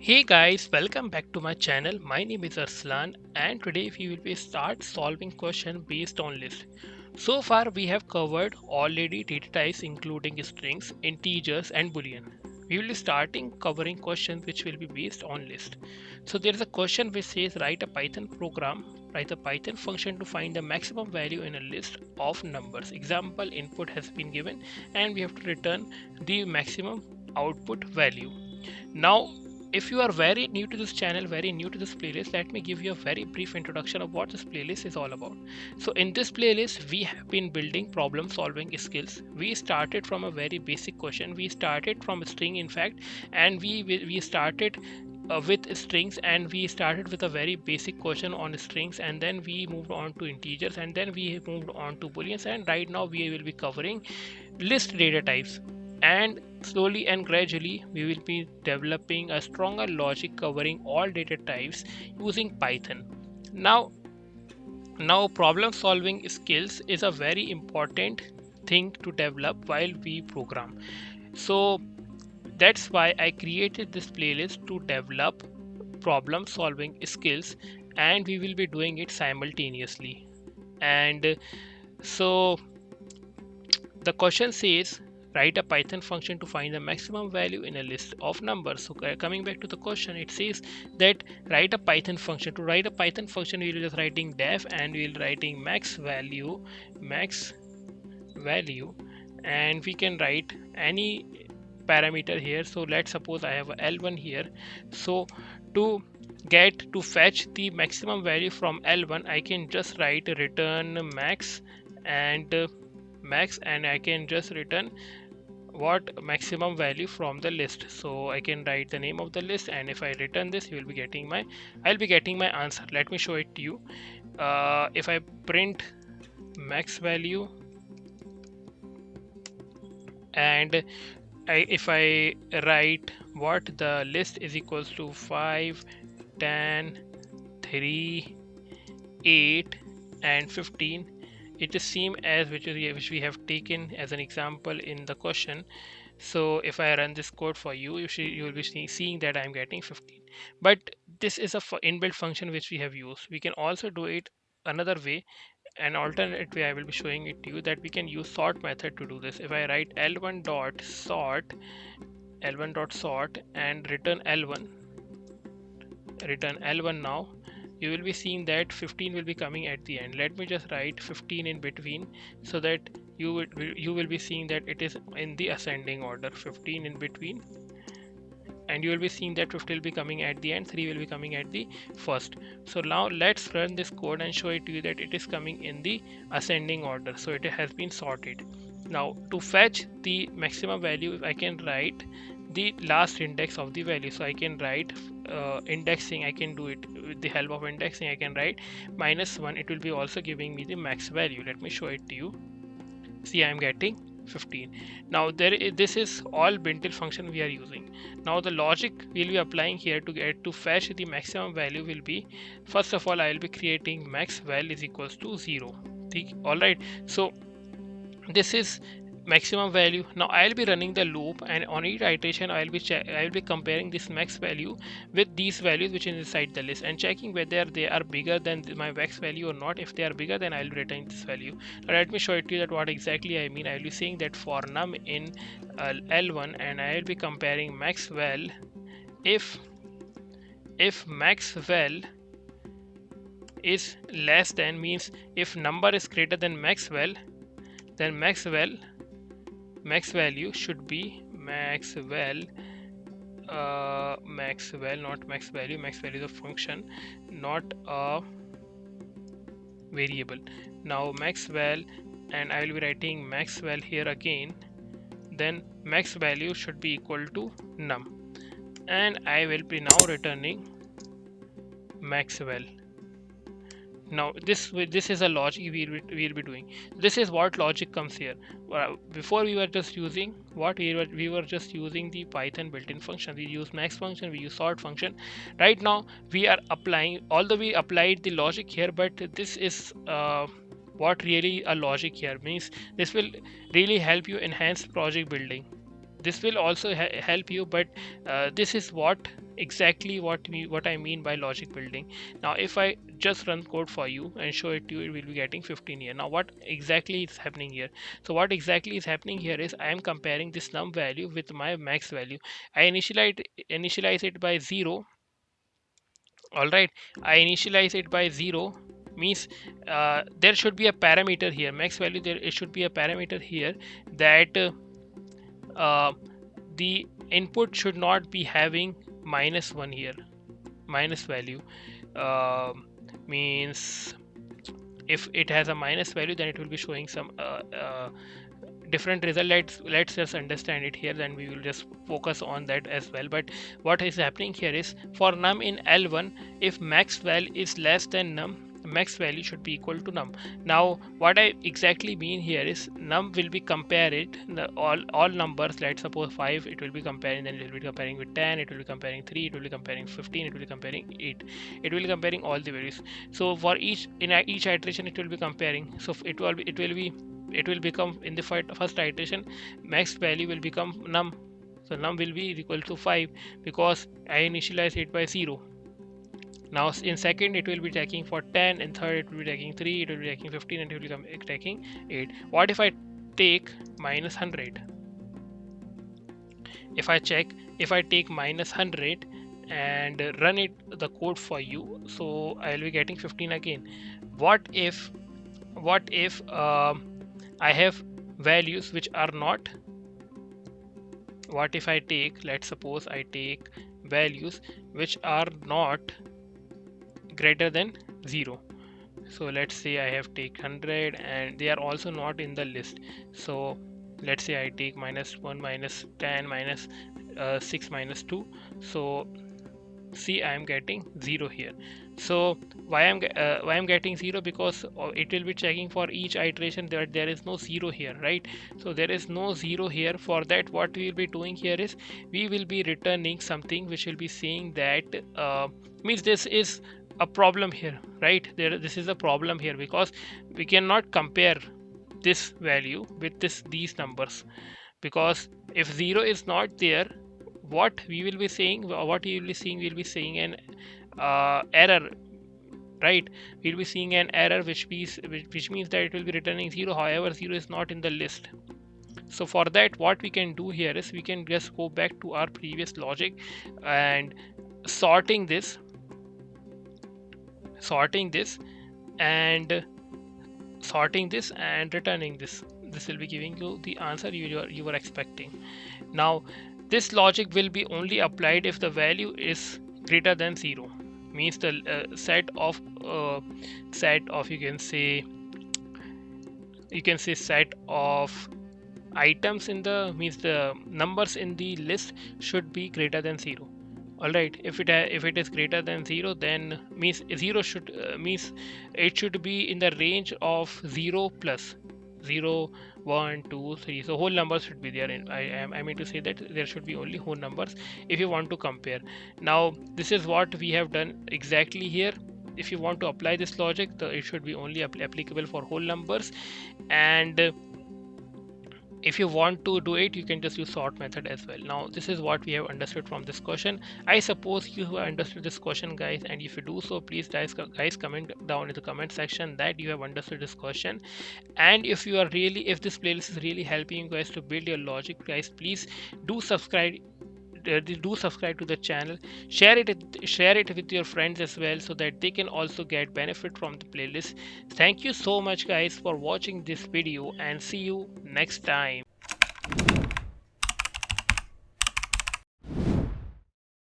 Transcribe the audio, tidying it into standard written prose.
Hey guys, welcome back to my channel. My name is Arslan and today we will be start solving question based on list. So far we have covered already data types including strings, integers and boolean. We will be starting covering questions which will be based on list. So there is a question which says write a Python program, write a Python function to find the maximum value in a list of numbers. Example input has been given and we have to return the maximum output value. Now, if you are very new to this channel, very new to this playlist, let me give you a very brief introduction of what this playlist is all about. So in this playlist, we have been building problem solving skills. We started from a very basic question. We started from a string, in fact, and we started with strings, and we started with a very basic question on strings, and then we moved on to integers, and then we moved on to booleans, and right now we will be covering list data types, and slowly and gradually we will be developing a stronger logic covering all data types using Python. Now problem solving skills is a very important thing to develop while we program. So that's why I created this playlist to develop problem solving skills, and we will be doing it simultaneously. And so the question says write a Python function to find the maximum value in a list of numbers. So coming back to the question, it says that write a Python function. To write a Python function, we'll just writing def and we'll writing max value, and we can write any parameter here. So let's suppose I have a L1 here. So to fetch the maximum value from L1, I can just write return max and I can just return what maximum value from the list. So I can write the name of the list, and if I return this, you will be getting my I'll be getting my answer. Let me show it to you. If I print max value, and if I write what the list is equals to 5, 10, 3, 8 and 15, it is same as which we have taken as an example in the question. So if I run this code for you, you will be seeing that I'm getting 15. But this is a inbuilt function which we have used. We can also do it another way. An alternate way I will be showing it to you, that we can use sort method to do this. If I write l1 dot sort and return L1 now, you will be seeing that 15 will be coming at the end. Let me just write 15 in between so that you will be seeing that it is in the ascending order. 15 in between, and you will be seeing that 50 will be coming at the end, 3 will be coming at the first. So now let's run this code and show it to you that it is coming in the ascending order, so it has been sorted. Now to fetch the maximum value, I can write the last index of the value. So I can write indexing. I can do it with the help of indexing. I can write -1. It will be also giving me the max value. Let me show it to you. See, I'm getting 15. Now this is all built-in function we are using. Now the logic we'll be applying here to fetch the maximum value will be, first of all, I will be creating max val is equals to 0. All right. So this is maximum value. Now I'll be running the loop, and on each iteration I'll be comparing this max value with these values which is inside the list and checking whether they are bigger than my max value or not. If they are bigger, then I'll return this value. Now let me show it to you that what exactly I mean. I'll be saying that for num in L1, and I'll be comparing max val. If max val is less than, means if number is greater than max val, then max value should be max val, not max value. Max value is a function, not a variable. Now max val, and I will be writing max val here again, then max value should be equal to num, and I will be now returning max val. Now this is a logic we'll be doing. This is what logic comes here. Before we were just using we were just using the Python built-in function. We use max function, we use sort function. Right now we are applying, although we applied the logic here, but this is what really a logic here means. This will really help you enhance project building. This will also help you, but this is what exactly what I mean by logic building. Now if I just run code for you and show it to you, it will be getting 15 here. Now what exactly is happening here? So what exactly is happening here is I am comparing this num value with my max value. I initialize it by 0. All right, I initialize it by 0 means there should be a parameter here, max value. There it should be a parameter here that uh, the input should not be having -1 here. Minus value means if it has a minus value, then it will be showing some different result. Let's just understand it here, then we will just focus on that as well. But what is happening here is for num in L1, if max val is less than num, max value should be equal to num. Now what I exactly mean here is num will be compared all numbers. Let's suppose 5, it will be comparing, then it will be comparing with 10, it will be comparing 3, it will be comparing 15, it will be comparing 8, it will be comparing all the values. So for each iteration it will be comparing. So it will become in the first iteration max value will become num. So num will be equal to 5 because I initialize it by 0. Now in second it will be taking for 10, in third it will be taking 3, it will be taking 15, and it will be taking 8. What if I take -100? If I take -100 and run the code for you, so I will be getting 15 again. What if I have values which are not, what if I take, let's suppose I take values which are not greater than 0. So let's say I have take 100 and they are also not in the list. So let's say I take -1, -10, -6, -2. So see, I am getting 0 here. So why I'm getting 0? Because it will be checking for each iteration that there is no 0 here, right? So there is no 0 here. For that, what we will be doing here is we will be returning something which will be saying that means this is a problem here, right? This is a problem here because we cannot compare this value with these numbers, because if 0 is not there, what we will be saying, we'll be seeing an error, right? We'll be seeing an error which means that it will be returning 0. However, 0 is not in the list. So for that, what we can do here is we can just go back to our previous logic and sorting this and returning this. This will be giving you the answer you were expecting. Now this logic will be only applied if the value is greater than 0, means the set of you can say set of items in the, means the numbers in the list should be greater than 0. All right, if it is greater than 0, then means 0 should means it should be in the range of 0 plus 0, 1, 2, 3. So whole numbers should be there. I mean to say that there should be only whole numbers if you want to compare. Now this is what we have done exactly here. If you want to apply this logic, it should be only applicable for whole numbers, and if you want to do it, you can just use sort method as well. Now this is what we have understood from this question. I suppose you have understood this question, guys, and if you do so, please guys comment down in the comment section that you have understood this question. And if this playlist is really helping you guys to build your logic, guys, please do subscribe to the channel. Share it with your friends as well, so that they can also get benefit from the playlist. Thank you so much, guys, for watching this video, and see you next time.